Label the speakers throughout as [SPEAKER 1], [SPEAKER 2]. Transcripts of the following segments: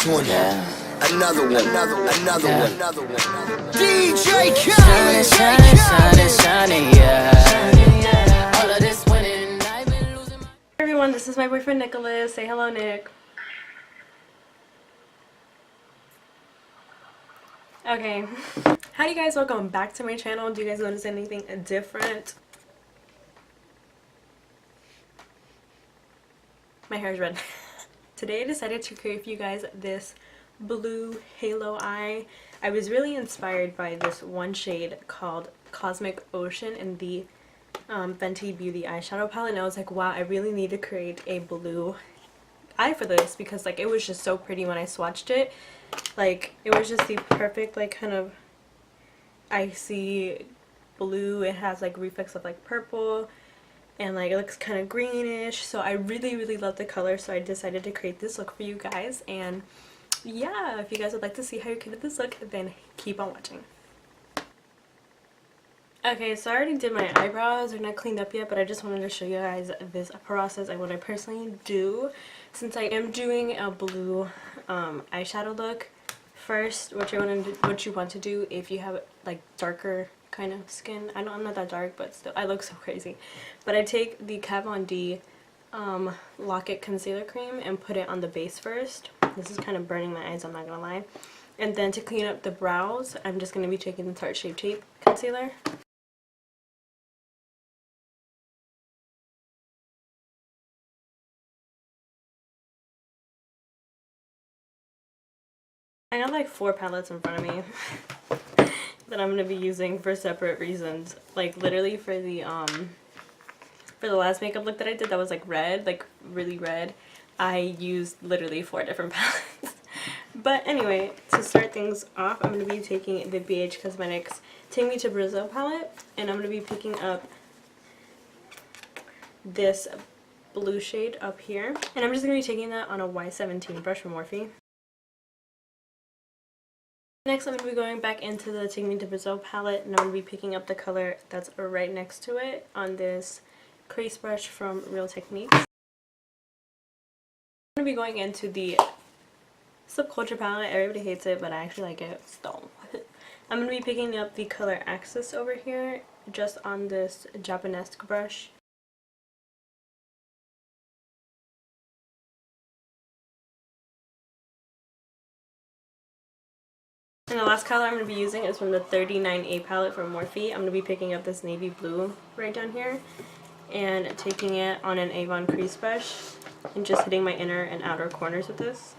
[SPEAKER 1] one.
[SPEAKER 2] Yeah.
[SPEAKER 1] Another one. Another
[SPEAKER 2] Yeah.
[SPEAKER 1] one. Another one. DJ
[SPEAKER 2] Shining,
[SPEAKER 1] Khaled.
[SPEAKER 2] shining, shining, shining, yeah. All of this winning, I've been losing my...
[SPEAKER 3] Hey everyone, this is my boyfriend Nicholas. Say hello, Nick. Okay. Hi you guys, welcome back to my channel. Do you guys notice anything different? My hair is red. Today I decided to create for you guys this blue halo eye. I was really inspired by this one shade called Cosmic Ocean in the Fenty Beauty eyeshadow palette, and I was like, wow, I really need to create a blue eye for this because like it was just so pretty when I swatched it. Like it was just the perfect like kind of icy blue. It has like reflex of like purple and like it looks kind of greenish, so I really love the color, so I decided to create this look for you guys. And yeah, if you guys would like to see how you created this look, then keep on watching. Okay, so I already did my eyebrows. They're not cleaned up yet, but I just wanted to show you guys this process and what I personally do since I am doing a blue eyeshadow look. First, what you want to do if you have like darker kind of skin. I know I'm not that dark, but still I look so crazy. But I take the Kat Von D Lock-It Concealer Cream and put it on the base first. This is kind of burning my eyes, I'm not gonna lie. And then to clean up the brows, I'm just gonna be taking the Tarte Shape Tape Concealer. I have like 4 palettes in front of me that I'm gonna be using for separate reasons. Like literally for the last makeup look that I did that was like red, like really red, I used literally 4 different palettes. But anyway, to start things off, I'm gonna be taking the BH Cosmetics Take Me to Brazil palette, and I'm gonna be picking up this blue shade up here, and I'm just gonna be taking that on a Y17 brush from Morphe. Next, I'm going to be going back into the Take Me to Brazil palette, and I'm going to be picking up the color that's right next to it on this Crease brush from Real Techniques. I'm going to be going into the Subculture palette. Everybody hates it, but I actually like it still. I'm going to be picking up the color Axis over here, just on this Japanesque brush. And the last color I'm going to be using is from the 39A palette from Morphe. I'm going to be picking up this navy blue right down here and taking it on an Avon crease brush and just hitting my inner and outer corners with this.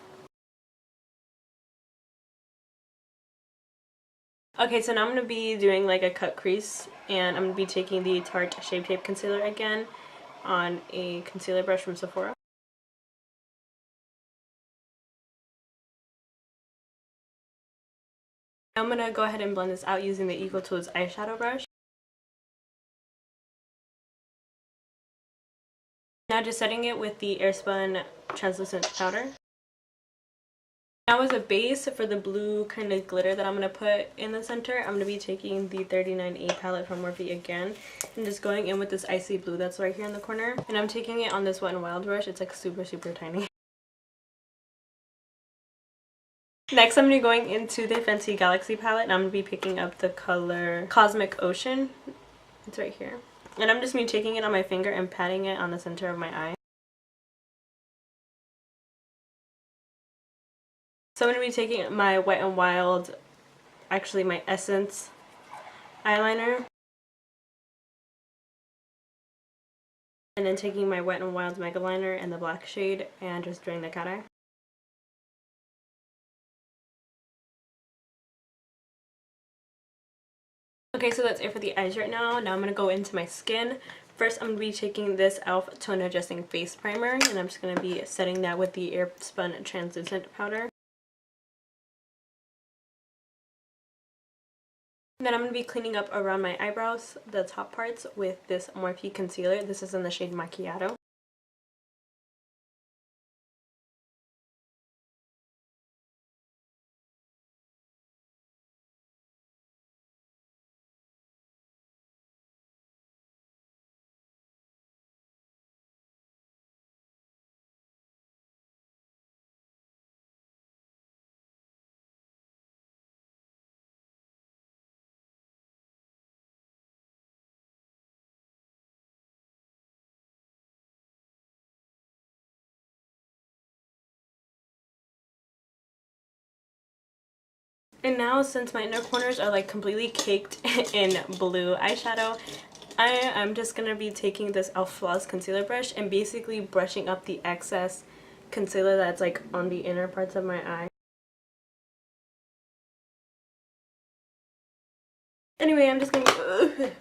[SPEAKER 3] Okay, so now I'm going to be doing like a cut crease, and I'm going to be taking the Tarte Shape Tape Concealer again on a concealer brush from Sephora. I'm going to go ahead and blend this out using the Eco Tools eyeshadow brush. Now just setting it with the Airspun translucent powder. Now as a base for the blue kind of glitter that I'm going to put in the center, I'm going to be taking the 39A palette from Morphe again and just going in with this icy blue that's right here in the corner. And I'm taking it on this Wet n Wild brush. It's like super tiny. Next, I'm going to be going into the Fenty Galaxy palette, and I'm going to be picking up the color Cosmic Ocean. It's right here. And I'm just going to be taking it on my finger and patting it on the center of my eye. So I'm going to be taking my Wet n Wild, actually my Essence eyeliner. And then taking my Wet n Wild Mega Liner in the black shade and just doing the cat eye. Okay, so that's it for the eyes right now. Now I'm going to go into my skin. First, I'm going to be taking this e.l.f. Tone Adjusting Face Primer, and I'm just going to be setting that with the Airspun Translucent Powder. And then I'm going to be cleaning up around my eyebrows, the top parts, with this Morphe concealer. This is in the shade Macchiato. And now, since my inner corners are like completely caked in blue eyeshadow, I'm just gonna be taking this e.l.f. Floss concealer brush and basically brushing up the excess concealer that's like on the inner parts of my eye. Anyway, I'm just gonna be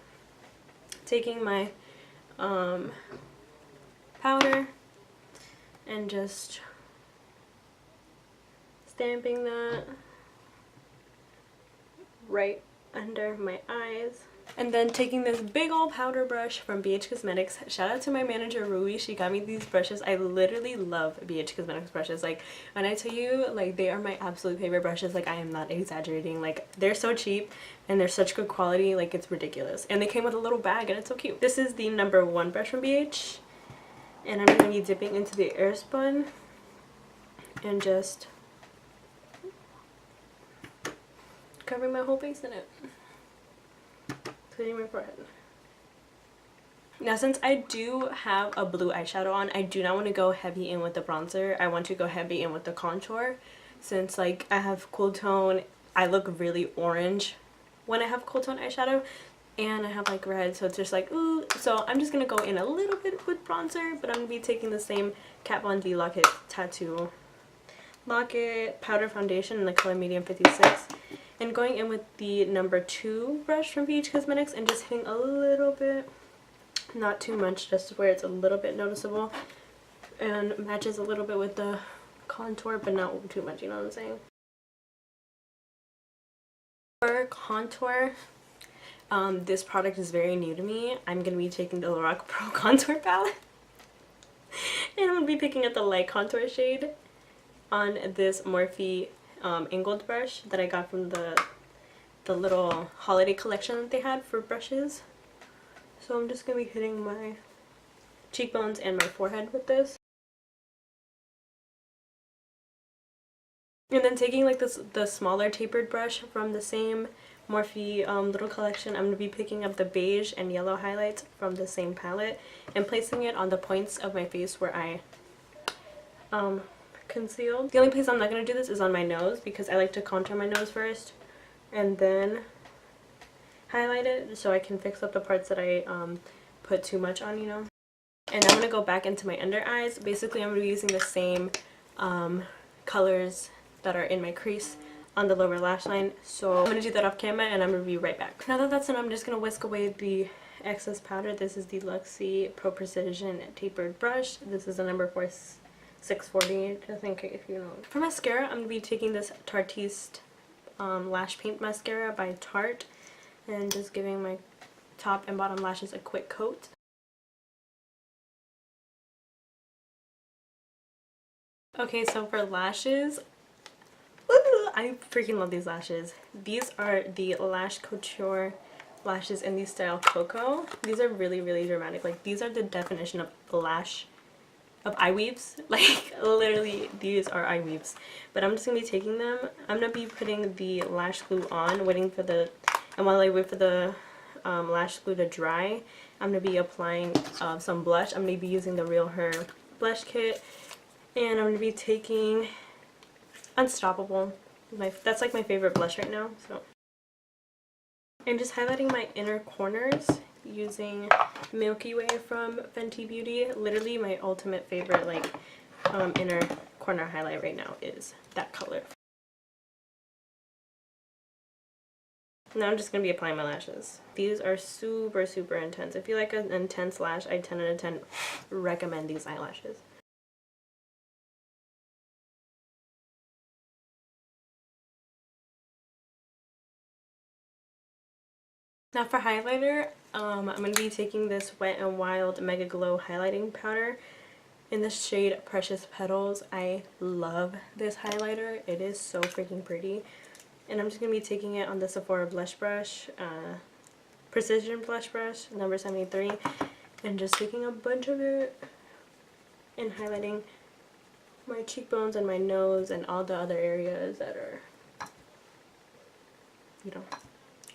[SPEAKER 3] taking my powder and just stamping that right under my eyes. And then taking this big old powder brush from BH Cosmetics. Shout out to my manager Rui. She got me these brushes. I literally love BH Cosmetics brushes. Like, when I tell you, like, they are my absolute favorite brushes, like, I am not exaggerating. Like, they're so cheap and they're such good quality, like, it's ridiculous. And they came with a little bag and it's so cute. This is the #1 brush from BH. And I'm going to be dipping into the airspun and just covering my whole face in it, including my forehead. Now, since I do have a blue eyeshadow on, I do not want to go heavy in with the bronzer. I want to go heavy in with the contour. Since, like, I have cool tone, I look really orange when I have cool tone eyeshadow, and I have like red, so it's just like, ooh. So I'm just gonna go in a little bit with bronzer, but I'm gonna be taking the same Kat Von D Lock-It Tattoo Lock-It powder foundation in the color medium 56, and going in with the #2 brush from BH Cosmetics and just hitting a little bit, not too much, just where it's a little bit noticeable and matches a little bit with the contour, but not too much, you know what I'm saying? For contour, this product is very new to me. I'm going to be taking the Lorac Pro Contour Palette and I'm going to be picking up the light contour shade on this Morphe angled brush that I got from the little holiday collection that they had for brushes. So I'm just going to be hitting my cheekbones and my forehead with this. And then taking like the smaller tapered brush from the same Morphe little collection, I'm going to be picking up the beige and yellow highlights from the same palette and placing it on the points of my face where I concealed. The only place I'm not going to do this is on my nose, because I like to contour my nose first and then highlight it so I can fix up the parts that I put too much on, you know. And I'm going to go back into my under eyes. Basically, I'm going to be using the same colors that are in my crease on the lower lash line. So I'm going to do that off camera and I'm going to be right back. Now that that's done, I'm just going to whisk away the excess powder. This is the Luxie Pro Precision Tapered Brush. This is the #4 640, I think, if you know. For mascara, I'm going to be taking this Tartiste Lash Paint Mascara by Tarte and just giving my top and bottom lashes a quick coat. Okay, so for lashes, I freaking love these lashes. These are the Lash Couture lashes in the style Cocoa. These are really, really dramatic. Like, these are the definition of eye weaves. Like, literally, these are eye weaves. But I'm just going to be taking them. I'm going to be putting the lash glue on, and while I wait for the lash glue to dry, I'm going to be applying some blush. I'm going to be using the Real Her blush kit. And I'm going to be taking Unstoppable. That's like my favorite blush right now. So, and just highlighting my inner corners using Milky Way from Fenty Beauty. Literally my ultimate favorite, like, inner corner highlight right now is that color. Now I'm just going to be applying my lashes. These are super, super intense. If you like an intense lash, I 10 out of 10 recommend these eyelashes. Now for highlighter, I'm going to be taking this Wet n Wild Mega Glow highlighting powder in the shade Precious Petals. I love this highlighter. It is so freaking pretty. And I'm just going to be taking it on the Sephora blush brush, Precision blush brush, #73, and just taking a bunch of it and highlighting my cheekbones and my nose and all the other areas that are, you know,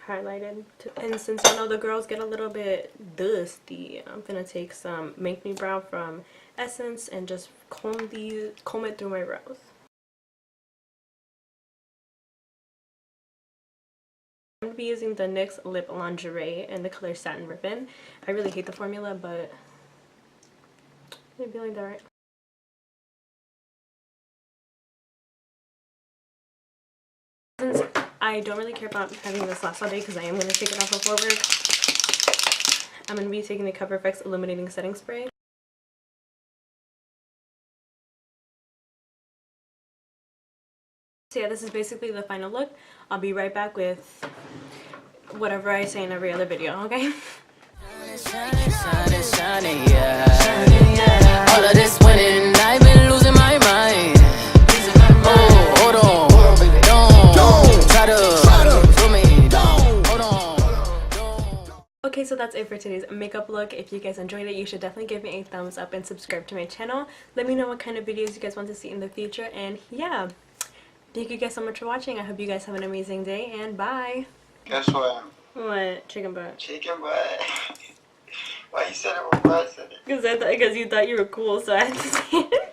[SPEAKER 3] highlighted. And since you know the girls get a little bit dusty, I'm gonna take some Make Me Brow from Essence and just comb it through my brows. I'm going to be using the NYX Lip Lingerie in the color Satin Ribbon. I really hate the formula, but I'm feeling that right. Since I don't really care about having this last all day because I am going to take it off before work, I'm going to be taking the Cover FX Illuminating Setting Spray. So yeah, this is basically the final look. I'll be right back with whatever I say in every other video, okay?
[SPEAKER 2] Shining, yeah. All of this winning, I've been losing my mind. Oh, hold on, don't try to fool me. Hold on.
[SPEAKER 3] Okay, so that's it for today's makeup look. If you guys enjoyed it, you should definitely give me a thumbs up and subscribe to my channel. Let me know what kind of videos you guys want to see in the future, and yeah. Thank you guys so much for watching. I hope you guys have an amazing day, and bye.
[SPEAKER 4] Guess what?
[SPEAKER 3] What? Chicken butt.
[SPEAKER 4] Chicken butt. Why you said it before I said it?
[SPEAKER 3] Because you thought you were cool, so I had to say it.